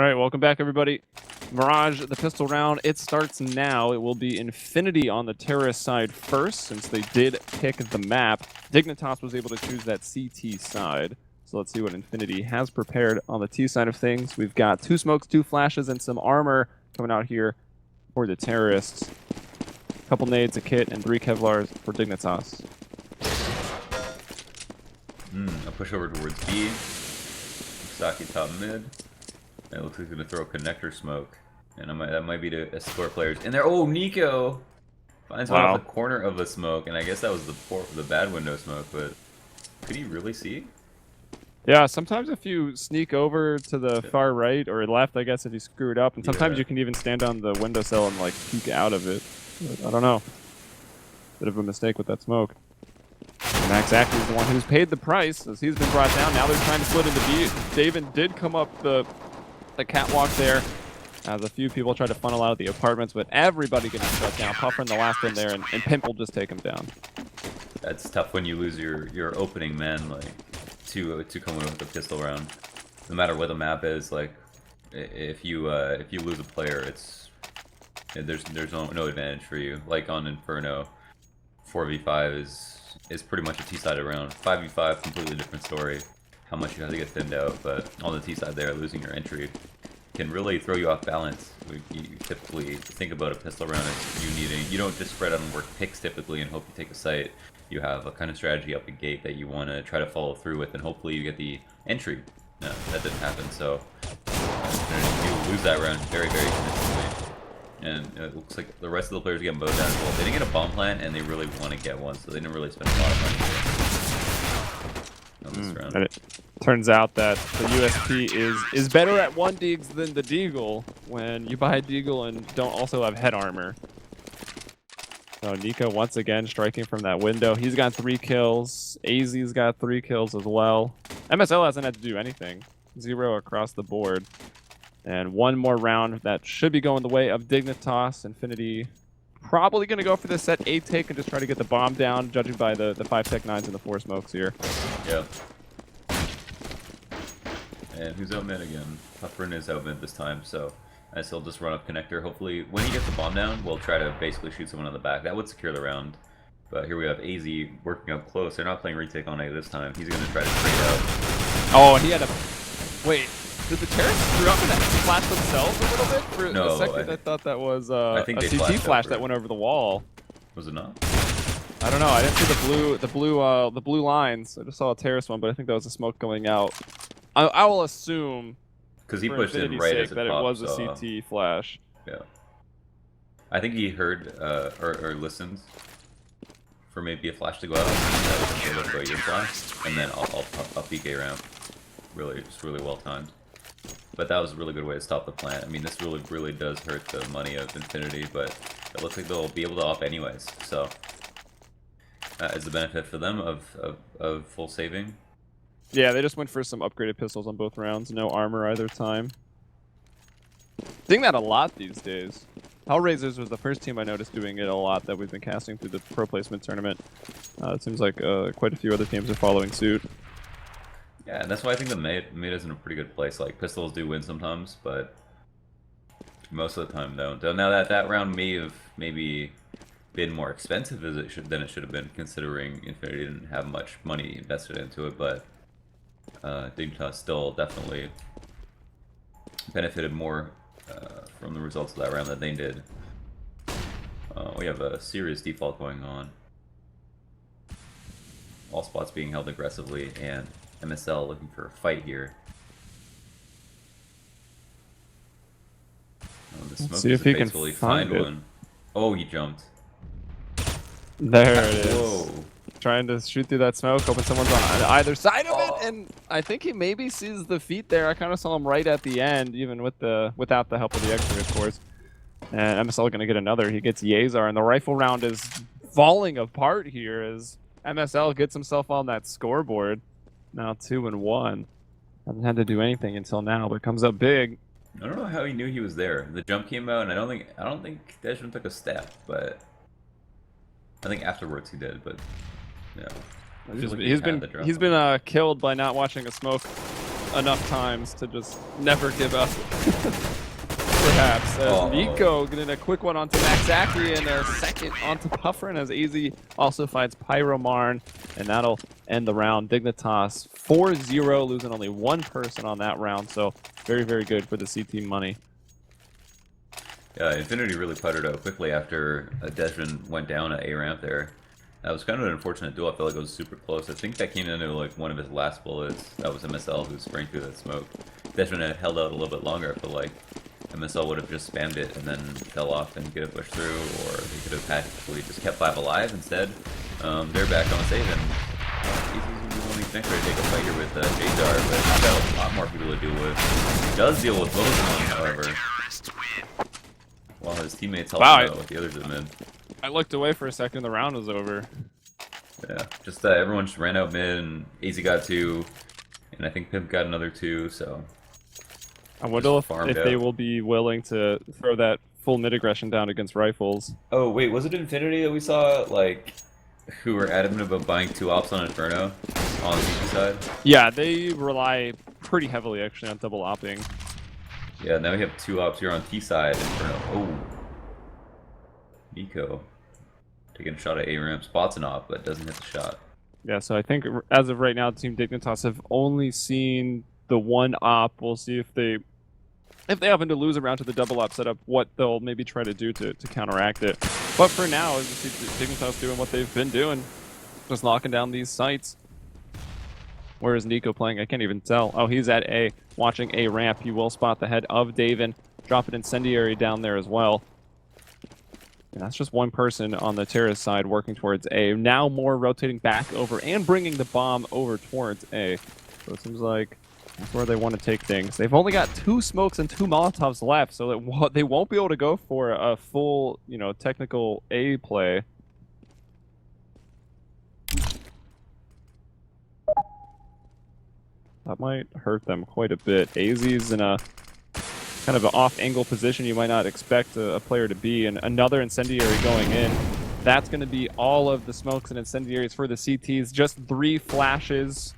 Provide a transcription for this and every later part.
right, welcome back, everybody. Mirage, the pistol round, it starts now. It will be Infinity on the terrorist side first, since they did pick the map. Dignitas was able to choose that CT side. So let's see what Infinity has prepared on the T side of things. We've got 2 smokes, 2 flashes, and some armor coming out here for the terrorists. A couple nades, a kit, and 3 Kevlars for Dignitas. I'll push over towards B. Saki top mid. It looks like he's gonna throw a connector smoke, and that might be to escort players in there. Oh, Nico finds one off the corner of a smoke, and I guess that was the bad window smoke. But could he really see? Yeah, sometimes if you sneak over to the far right or left, I guess if you screw it up, and sometimes you can even stand on the windowsill and like peek out of it. But I don't know. Bit of a mistake with that smoke. Max Ackley is the one who's paid the price as he's been brought down. Now they're trying to split into B. David did come up the catwalk there as a few people tried to funnel out of the apartments, but everybody getting shut down. Puffer in the last one there, and Pimp will just take him down. That's tough when you lose your opening man, like to come in with a pistol round. No matter what the map is, like if you lose a player, there's no advantage for you. Like on Inferno, 4v5 is pretty much a T-sided round. 5v5, completely different story. How much you have to get thinned out, but on the T side there, losing your entry can really throw you off balance. You typically think about a pistol round as you don't just spread out and work picks typically and hope you take a site. You have a kind of strategy up the gate that you want to try to follow through with, and hopefully you get the entry. No, that didn't happen, so you lose that round very, very convincingly. And it looks like the rest of the players get mowed down as well. They didn't get a bomb plant, and they really want to get one, so they didn't really spend a lot of money on this round. And it turns out that the USP is better at 1 Deags than the Deagle when you buy a Deagle and don't also have head armor. So Nico once again striking from that window. He's got 3 kills. AZ's got 3 kills as well. MSL hasn't had to do anything. 0 across the board. And 1 more round that should be going the way of Dignitas. Infinity probably going to go for the set A take and just try to get the bomb down, judging by the 5 tech 9s and the 4 smokes here. Yeah. And who's out mid again? Pufferin is out mid this time, so I still just run up connector. Hopefully, when he gets the bomb down, we'll try to basically shoot someone on the back. That would secure the round. But here we have AZ working up close. They're not playing retake on A this time. He's going to try to trade out. Oh, and he had a... Wait. Did the terrorists screw up and flash themselves a little bit? For a second, I thought that was a CT flash that went over the wall. Was it not? I don't know. I didn't see the blue lines. I just saw a terrorist one, but I think that was a smoke going out. I will assume because he pushed in right as it that popped, it was a CT flash. Yeah. I think he heard or listened for maybe a flash to go out. That was go your flash, and then I'll PK round. Just really well timed. But that was a really good way to stop the plant. I mean, this really does hurt the money of Infinity, but it looks like they'll be able to op anyways. So that is the benefit for them of full saving. Yeah, they just went for some upgraded pistols on both rounds. No armor either time. Seeing that a lot these days. Hellraisers was the first team I noticed doing it a lot that we've been casting through the pro placement tournament. It seems like quite a few other teams are following suit. Yeah, and that's why I think the meta's in a pretty good place. Like, pistols do win sometimes, but most of the time don't. Now that round may have maybe been more expensive than it should have been, considering Infinity didn't have much money invested into it, but Dignitas still definitely benefited more from the results of that round than they did. We have a serious default going on. All spots being held aggressively, and MSL looking for a fight here. Oh, the smoke. Let's see if he can find one. Oh, he jumped. There it is. Whoa. Trying to shoot through that smoke, hoping someone's on either side of it, and I think he maybe sees the feet there. I kind of saw him right at the end, even without the help of the X-ray, of course. And MSL going to get another. He gets Yazar, and the rifle round is falling apart here as MSL gets himself on that scoreboard. Now 2-1. Hasn't had to do anything until now, but comes up big. I don't know how he knew he was there. The jump came out, and I don't think Deshman took a step, but I think afterwards he did. But yeah, he's been killed by not watching a smoke enough times to just never give up. Perhaps. As Nico getting a quick one onto Maxaki and a second onto Pufferin as AZ also finds Pyromarn, and that'll end the round. Dignitas 4-0, losing only one person on that round, so very, very good for the C team money. Yeah, Infinity really puttered out quickly after Desmond went down at A ramp there. That was kind of an unfortunate duel. I felt like it was super close. I think that came into like one of his last bullets. That was MSL who sprang through that smoke. Desmond had held out a little bit longer. I feel like MSL would have just spammed it and then fell off and get a push through, or they could have tactically just kept 5 alive instead. They're back on save, and he's only connector to take a fight here with J-Dar, but he's got a lot more people to deal with. He does deal with both of them, however, while his teammates help him out with the others in mid. I looked away for a second, the round was over. Yeah, just everyone just ran out mid, and AZ got 2, and I think Pimp got another 2, so... I wonder if they will be willing to throw that full mid aggression down against rifles. Oh wait, was it Infinity that we saw, like, who were adamant about buying 2 ops on Inferno on the CP side? Yeah, they rely pretty heavily actually on double opping. Yeah, now we have 2 ops here on T side. Inferno. Oh, Nico taking a shot at A ramp, spots an op, but doesn't hit the shot. Yeah, so I think as of right now, Team Dignitas have only seen the 1 op. We'll see if they happen to lose a round to the double op setup, what they'll maybe try to do to counteract it. But for now, as you see Dignitas doing what they've been doing, just locking down these sites. Where is Nico playing? I can't even tell. Oh, he's at A, watching A ramp. He will spot the head of Davin, drop an incendiary down there as well. And that's just one person on the terrace side working towards A. Now more rotating back over and bringing the bomb over towards A. So it seems like that's where they want to take things. They've only got 2 smokes and 2 Molotovs left, so that they won't be able to go for a full, technical A play. That might hurt them quite a bit. AZ's in a kind of an off-angle position you might not expect a player to be, and another incendiary going in. That's going to be all of the smokes and incendiaries for the CTs. Just 3 flashes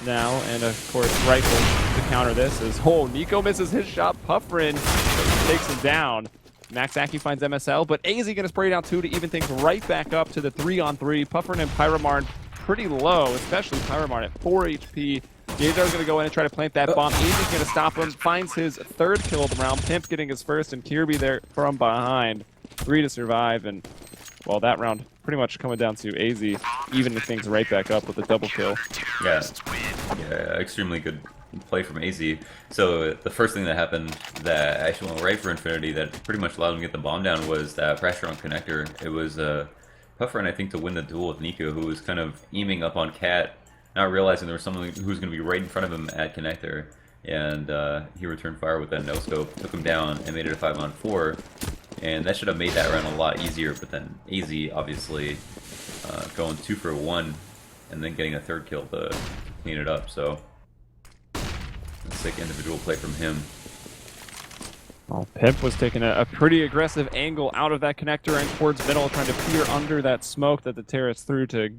now, and of course rifles to counter this as Nico misses his shot. Pufferin takes him down. Maxaki finds MSL, but AZ going to spray down 2 to even things right back up to the 3-on-3. Pufferin and Pyromarn pretty low, especially Pyromarn at 4 HP. J-Dar's going to go in and try to plant that bomb. AZ's going to stop him, finds his 3rd kill of the round. Pimp getting his 1st, and Kirby there from behind. 3 to survive, and well, that round pretty much coming down to AZ, evening things right back up with a double kill. Yeah, extremely good play from AZ. So the first thing that happened that actually went right for Infinity that pretty much allowed him to get the bomb down was that pressure on connector. It was Pufferin, I think, to win the duel with Nico, who was kind of aiming up on Cat, not realizing there was someone who was going to be right in front of him at connector, and he returned fire with that no-scope, took him down, and made it a 5-on-4, and that should have made that round a lot easier, but then AZ obviously going 2 for 1, and then getting a 3rd kill to clean it up, so a sick individual play from him. Well, Pimp was taking a pretty aggressive angle out of that connector and towards middle, trying to peer under that smoke that the terrace threw to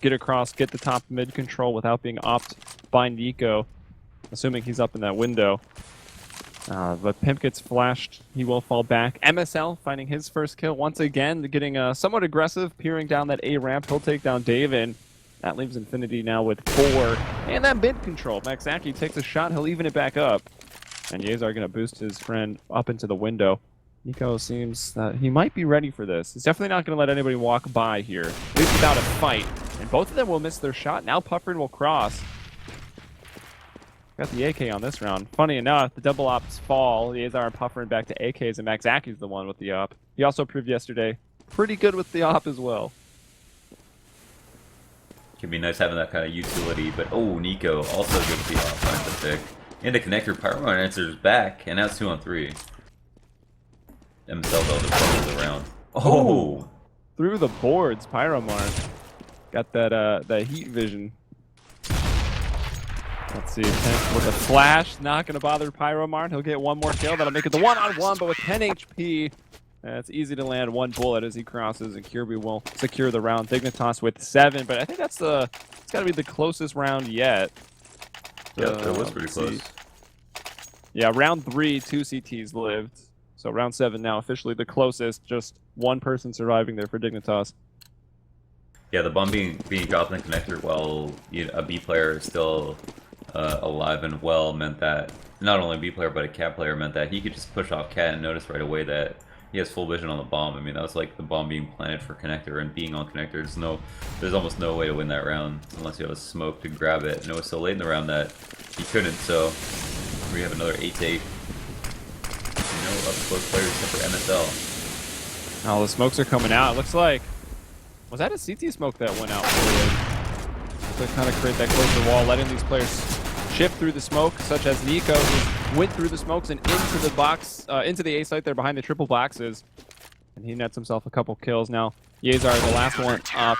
get across, get the top mid control without being opped by Nico, assuming he's up in that window. But Pimp gets flashed. He will fall back. MSL finding his 1st kill once again, getting somewhat aggressive, peering down that A ramp. He'll take down Davin. That leaves Infinity now with 4. And that mid control. Maxaki takes a shot. He'll even it back up. And Yezar going to boost his friend up into the window. Nico seems that he might be ready for this. He's definitely not going to let anybody walk by here, at least without a fight. And both of them will miss their shot. Now Pufferin will cross. Got the AK on this round. Funny enough, the double ops fall. The Azar and Pufferin back to AKs, and Maxaki's the one with the op. He also proved yesterday pretty good with the op as well. Could be nice having that kind of utility, but Nico also good with the op. Finds the pick. Into connector, Pyromarn answers back, and now it's 2-on-3. MSL though, the front of the round. Through the boards, Pyromarn. Got that heat vision. Let's see, Pimp with a flash, not going to bother Pyromarn. He'll get 1 more kill. That'll make it the 1-on-1, but with 10 HP, it's easy to land 1 bullet as he crosses, and Kirby will secure the round. Dignitas with 7, but I think it's got to be the closest round yet. Yep, that was pretty close. Yeah, round 3, 2 CTs lived. So round 7 now officially the closest. Just one person surviving there for Dignitas. Yeah, the bomb being dropped in the connector while a B player is still alive and well meant that not only a B player but a cat player meant that he could just push off cat and notice right away that he has full vision on the bomb. I mean, that was like the bomb being planted for connector and being on connector. There's almost no way to win that round unless you have a smoke to grab it. And it was so late in the round that he couldn't. So we have another 8-8. Up close players except for MSL. Oh, the smokes are coming out. It looks like, was that a CT smoke that went out forward? To kind of create that closer wall, letting these players shift through the smoke, such as Nico, who went through the smokes and into the box, into the A site there behind the triple boxes. And he nets himself a couple kills. Now, Yezar, the last one up,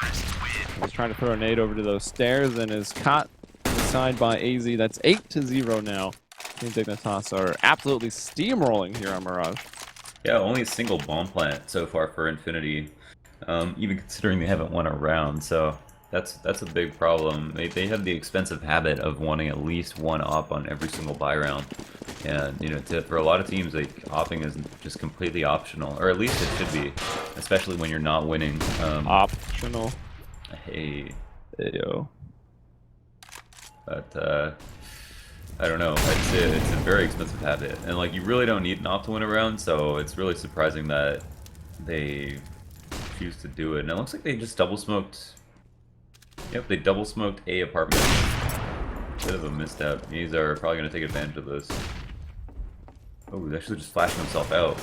was trying to throw a nade over to those stairs and is caught inside by AZ. That's 8-0 now. Team Dignitas are absolutely steamrolling here on Mirage. Yeah, only a single bomb plant so far for Infinity, even considering they haven't won a round. So that's a big problem. They have the expensive habit of wanting at least one op on every single buy round, and for a lot of teams, like opping is just completely optional, or at least it should be, especially when you're not winning. Optional. Hey. Yo. But I don't know. It's a very expensive habit, and like you really don't need an op to win a round. So it's really surprising that they choose to do it. And it looks like they just double smoked. Yep, they double smoked A apartment. Bit of a misstep. These are probably going to take advantage of this. Oh, he's actually just flashing himself out.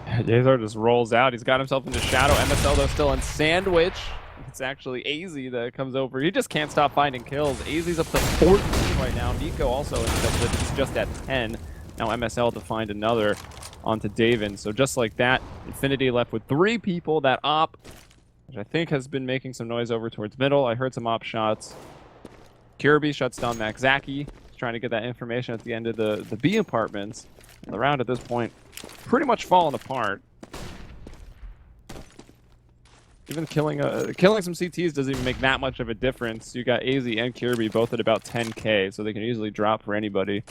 Yezar just rolls out. He's got himself into shadow. MSL though still in sandwich. It's actually AZ that comes over. He just can't stop finding kills. AZ's up to 14 right now. Nico also ended up with he's just at 10. Now MSL to find another onto Davin. So just like that, Infinity left with 3 people. That op, which I think has been making some noise over towards middle. I heard some op shots. Kirby shuts down Max Zaki. He's trying to get that information at the end of the B apartments. And the round at this point pretty much falling apart. Even killing some CTs doesn't even make that much of a difference. You got AZ and Kirby both at about 10k, so they can easily drop for anybody.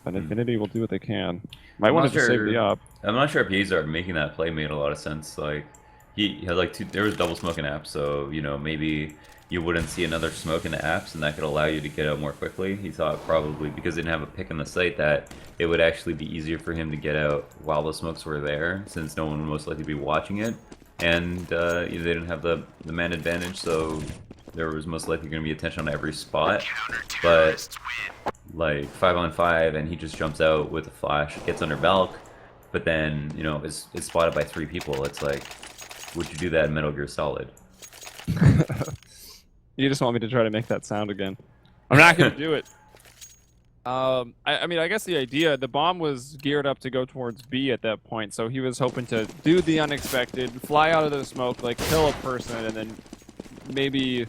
But Infinity will do what they can. Might want to just save the up. I'm not sure if Yezar making that play made a lot of sense. Like he had like there was double smoke in apps, so maybe you wouldn't see another smoke in the apps, and that could allow you to get out more quickly. He thought probably because they didn't have a pick in the site that it would actually be easier for him to get out while the smokes were there, since no one would most likely be watching it. And they didn't have the man advantage, so there was most likely going to be attention on every spot. But like 5-on-5, and he just jumps out with a flash, gets under Valk, but then is spotted by 3 people. It's like, would you do that in Metal Gear Solid? You just want me to try to make that sound again. I'm not going to do it. I mean, I guess the idea, the bomb was geared up to go towards B at that point, so he was hoping to do the unexpected, fly out of the smoke, like kill a person, and then maybe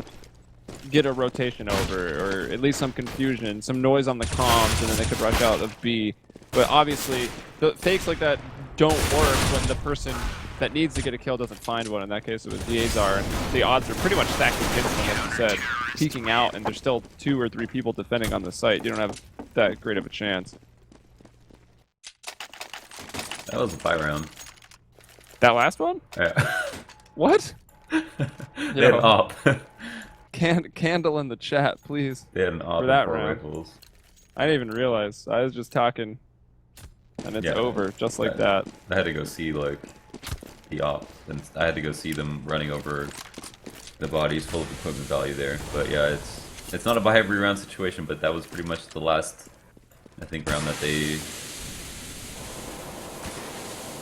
get a rotation over, or at least some confusion, some noise on the comms, and then they could rush out of B. But obviously, the fakes like that don't work when the person that needs to get a kill doesn't find one. In that case, it was Yezar, and the odds are pretty much stacked against him, like you said, peeking out, and there's still 2 or 3 people defending on the site. You don't have that great of a chance. That was a 5 round. That last one? Yeah. What? They had an op. Candle in the chat, please. They had an op for that and 4 round. rifles. I didn't even realize. I was just talking, and it's over, just like that. I had to go see like the op, and I had to go see them running over the bodies full of equipment value there. But yeah, it's not a buy every round situation, but that was pretty much the last, I think, round that they.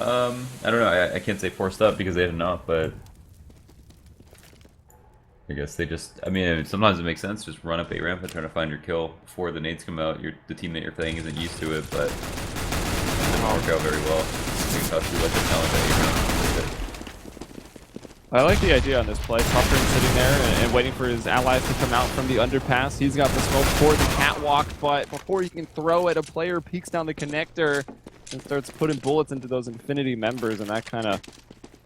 I don't know. I can't say forced up because they had an op, but I guess they just. I mean, sometimes it makes sense. Just run up A ramp and try to find your kill before the nades come out. The team that you're playing isn't used to it, but it didn't work out very well. I like the idea on this play. Puffin sitting there and waiting for his allies to come out from the underpass. He's got the smoke for the catwalk, but before he can throw it, a player peeks down the connector and starts putting bullets into those Infinity members, and that kind of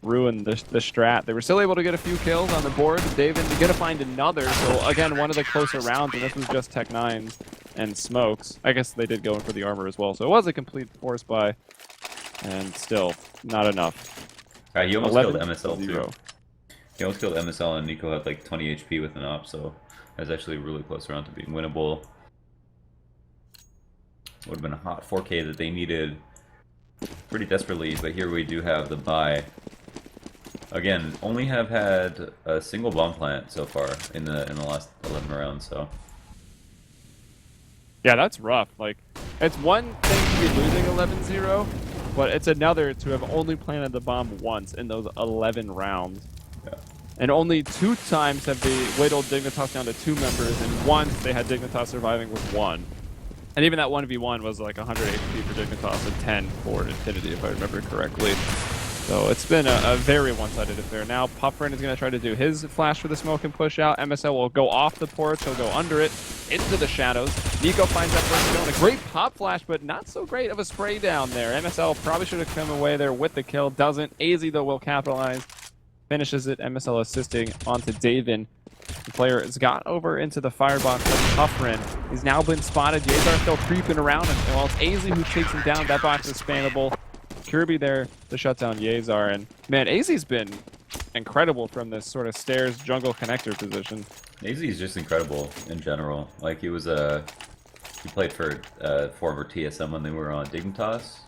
ruin the strat. They were still able to get a few kills on the board. David going to find another. So again, one of the closer rounds, and this was just Tech 9s and smokes. I guess they did go in for the armor as well. So it was a complete force buy, and still not enough. He almost killed MSL too. 0. He almost killed MSL, and Nico had like 20 HP with an op, so that was actually a really close round to being winnable. Would have been a hot 4K that they needed pretty desperately, but here we do have the buy. Again, only have had a single bomb plant so far in the last 11 rounds, so. Yeah, that's rough. Like, it's one thing to be losing 11-0, but it's another to have only planted the bomb once in those 11 rounds. Yeah. And only 2 times have they whittled Dignitas down to 2 members, and once they had Dignitas surviving with 1. And even that 1v1 was like 100 HP for Dignitas and 10 for Infinity, if I remember correctly. So it's been a very one-sided affair. Now Puffrin is going to try to do his flash for the smoke and push out. MSL will go off the porch. He'll go under it, into the shadows. Nico finds that first kill, and a great pop flash, but not so great of a spray down there. MSL probably should have come away there with the kill. Doesn't. AZ, though, will capitalize. Finishes it. MSL assisting onto Davin. The player has got over into the firebox with Puffrin. He's now been spotted. Yazar still creeping around, and while it's AZ who takes him down, that box is spammable. Kirby there to shut down Yazar, and man, AZ's been incredible from this sort of stairs jungle connector position. AZ is just incredible in general. Like he was he played for former TSM when they were on Dignitas,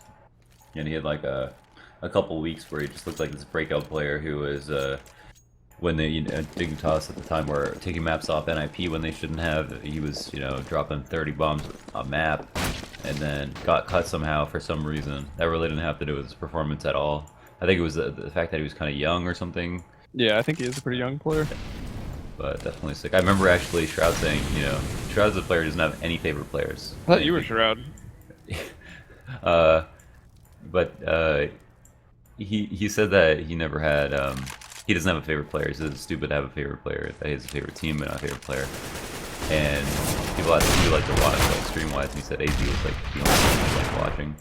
and he had like a couple weeks where he just looked like this breakout player who was when they Dignitas at the time were taking maps off NIP when they shouldn't have. He was dropping 30 bombs a map, and then got cut somehow for some reason. That really didn't have to do with his performance at all. I think it was the fact that he was kind of young or something. Yeah, I think he is a pretty young player. But definitely sick. I remember actually Shroud saying, Shroud as a player doesn't have any favorite players. I thought you were Shroud. But he said that he never had he doesn't have a favorite player. He says it's stupid to have a favorite player. That he has a favorite team but not a favorite player. And people asked who you like to watch, like stream-wise, and he said AZ was like the only one he liked watching.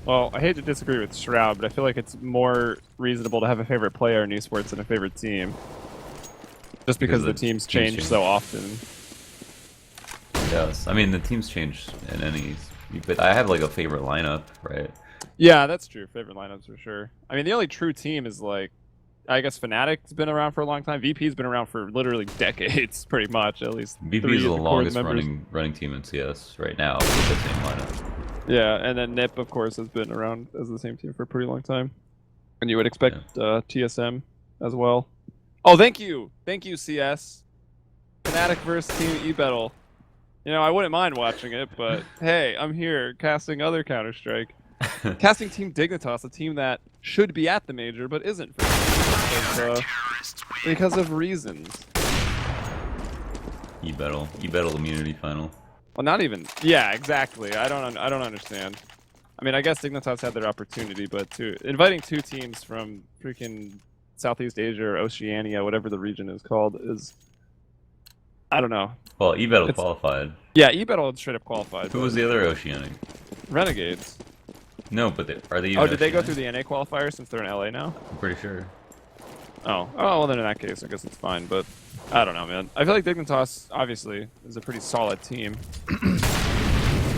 Well, I hate to disagree with Shroud, but I feel like it's more reasonable to have a favorite player in esports than a favorite team. Just because the teams change so often. Yes, I mean the teams change in any, but I have like a favorite lineup, right? Yeah, that's true. Favorite lineups for sure. I mean, the only true team is like, I guess Fnatic's been around for a long time. VP's been around for literally decades, pretty much, at least. VP is the longest running team in CS right now with the same lineup. Yeah, and then NIP, of course, has been around as the same team for a pretty long time. And you would expect TSM as well. Oh, thank you, CS. Fnatic versus Team eBettle. I wouldn't mind watching it, but hey, I'm here casting other Counter-Strike. Casting Team Dignitas, a team that should be at the major but isn't for because of reasons. eBettle immunity final. Well, not even. Yeah, exactly. I don't understand. I mean, I guess Dignitas had their opportunity, but inviting 2 teams from freaking Southeast Asia or Oceania, whatever the region is called, is, I don't know. Well, eBettle qualified. Yeah, eBettle straight up qualified. Who was the other Oceanic? Renegades. No, but are they? Oh, did they go through the NA qualifier since they're in LA now? I'm pretty sure. Oh, well then in that case, I guess it's fine. But I don't know, man. I feel like Dignitas obviously is a pretty solid team.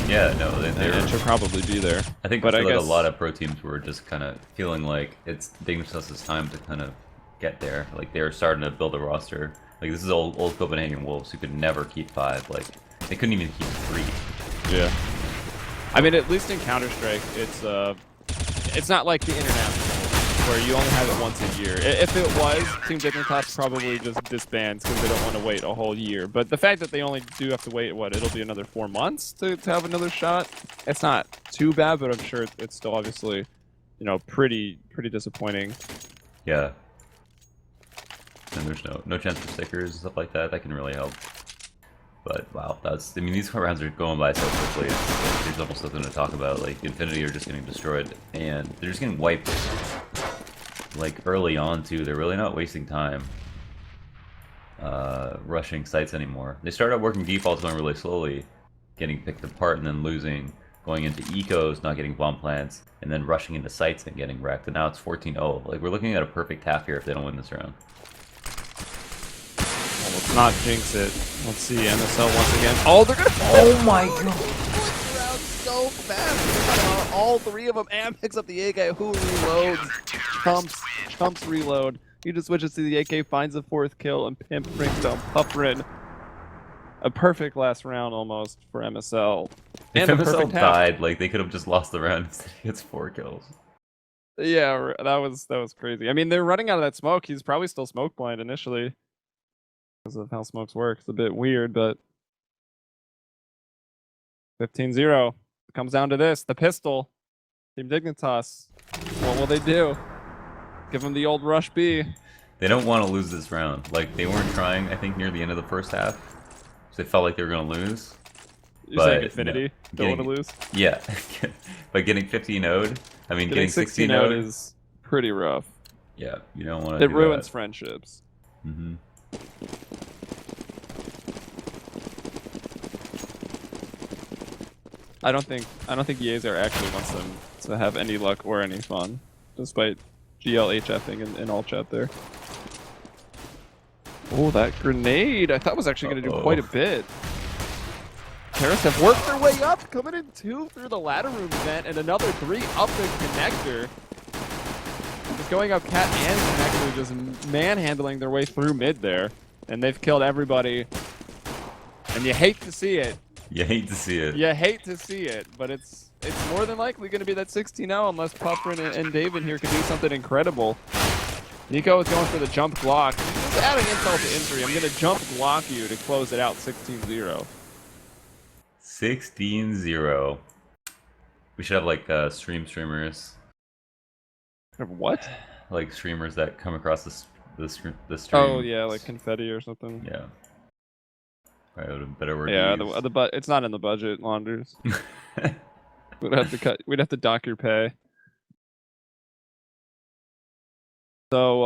Yeah, no, they should probably be there. I think, but I guess a lot of pro teams were just kind of feeling like it's Dignitas' time to kind of get there. Like they were starting to build a roster. Like this is old Copenhagen Wolves who could never keep 5. Like they couldn't even keep 3. Yeah. I mean, at least in Counter-Strike, it's not like the international where you only have it once a year. If it was, Team Dignitas probably just disbands because they don't want to wait a whole year. But the fact that they only do have to wait, it'll be another 4 months to have another shot. It's not too bad, but I'm sure it's still obviously, pretty disappointing. Yeah. And there's no chance for stickers and stuff like that. That can really help. But wow, these rounds are going by so quickly. There's almost nothing to talk about. Like Infinity are just getting destroyed, and they're just getting wiped. Like early on too, they're really not wasting time rushing sites anymore. They started out working defaults going really slowly, getting picked apart and then losing, going into ecos, not getting bomb plants, and then rushing into sites and getting wrecked. And now it's 14-0. Like, we're looking at a perfect half here if they don't win this round. Well, let's not jinx it. Let's see MSL once again. Oh, they're gonna. Oh my god! Around so fast. All three of them, and picks up the AK. Who reloads? Chumps reload. He just switches to the AK, finds the 4th kill, and Pimp brings down Pufferin. A perfect last round almost for MSL. If And a MSL perfect half. died, like, they could have just lost the round instead he gets 4 kills. Yeah, that was crazy. I mean, they're running out of that smoke. He's probably still smoke blind initially because of how smokes work. It's a bit weird, but 15-0. It comes down to this: the pistol. Team Dignitas. What will they do? Give him the old rush B. They don't want to lose this round. Like, they weren't trying, I think, near the end of the first half. So they felt like they were going to lose. You're saying Infinity don't want to lose? Yeah. But getting 15-0'd, I mean, getting 16-0 is pretty rough. Yeah, you don't want to It ruins friendships. Mm-hmm. I don't think Yeazer actually wants them to have any luck or any fun, despite GLHFing in all chat there. Oh, that grenade! I thought was actually going to do quite a bit. Terrorists have worked their way up, coming in 2 through the ladder room vent, and another 3 up the connector. Just going up cat and connector, just manhandling their way through mid there, and they've killed everybody. And you hate to see it. You hate to see it. You hate to see it, but it's more than likely going to be that 16-0 unless Pufferin and David here can do something incredible. Nico is going for the jump block. Just adding insult to injury. I'm going to jump block you to close it out 16-0. 16-0. We should have like streamers. What? Like streamers that come across the stream. Oh yeah, like confetti or something. Yeah. Probably a better word. Yeah, to use. it's not in the budget, Launders. We'd have to cut. We'd have to dock your pay. So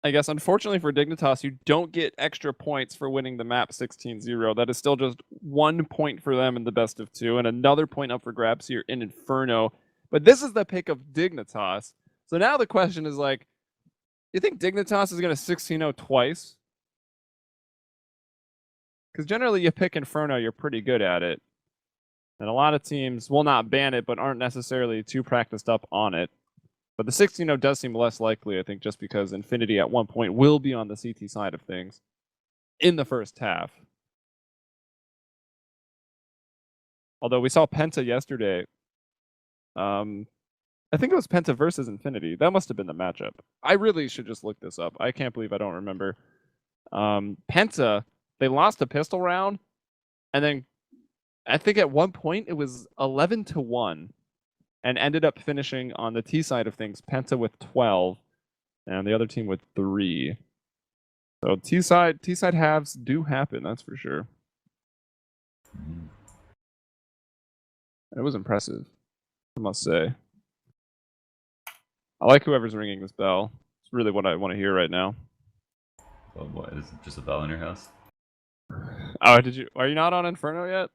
I guess unfortunately for Dignitas, you don't get extra points for winning the map 16-0. That is still just 1 point for them in the best of 2, and another point up for grabs here in Inferno. But this is the pick of Dignitas. So now the question is like, you think Dignitas is going to 16-0 twice? Because generally you pick Inferno, you're pretty good at it. And a lot of teams will not ban it, but aren't necessarily too practiced up on it. But the 16-0 does seem less likely, I think, just because Infinity at one point will be on the CT side of things in the first half. Although we saw Penta yesterday. I think it was Penta versus Infinity. That must have been the matchup. I really should just look this up. I can't believe I don't remember. Penta, they lost a pistol round, and then I think at one point it was 11-1. And ended up finishing on the T side of things, Penta with 12, and the other team with 3. So T side halves do happen, that's for sure. It was impressive, I must say. I like whoever's ringing this bell. It's really what I want to hear right now. Oh, what? Is it just a bell in your house? Oh, are you not on Inferno yet?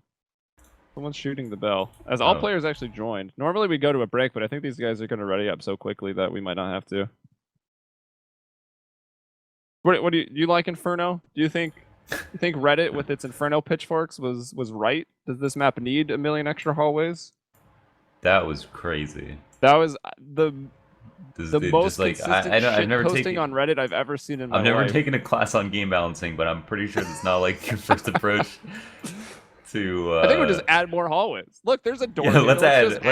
Someone's shooting the bell. As all players actually joined. Normally we go to a break, but I think these guys are going to ready up so quickly that we might not have to. What do you like Inferno? Do you think Reddit with its Inferno pitchforks was right? Does this map need a million extra hallways? That was crazy. That was the most like, consistent I've never posting on Reddit I've ever seen in my life. I've never taken a class on game balancing, but I'm pretty sure it's not like your first approach to. I think we'll just add more hallways. Look, there's a door. Yeah, let's add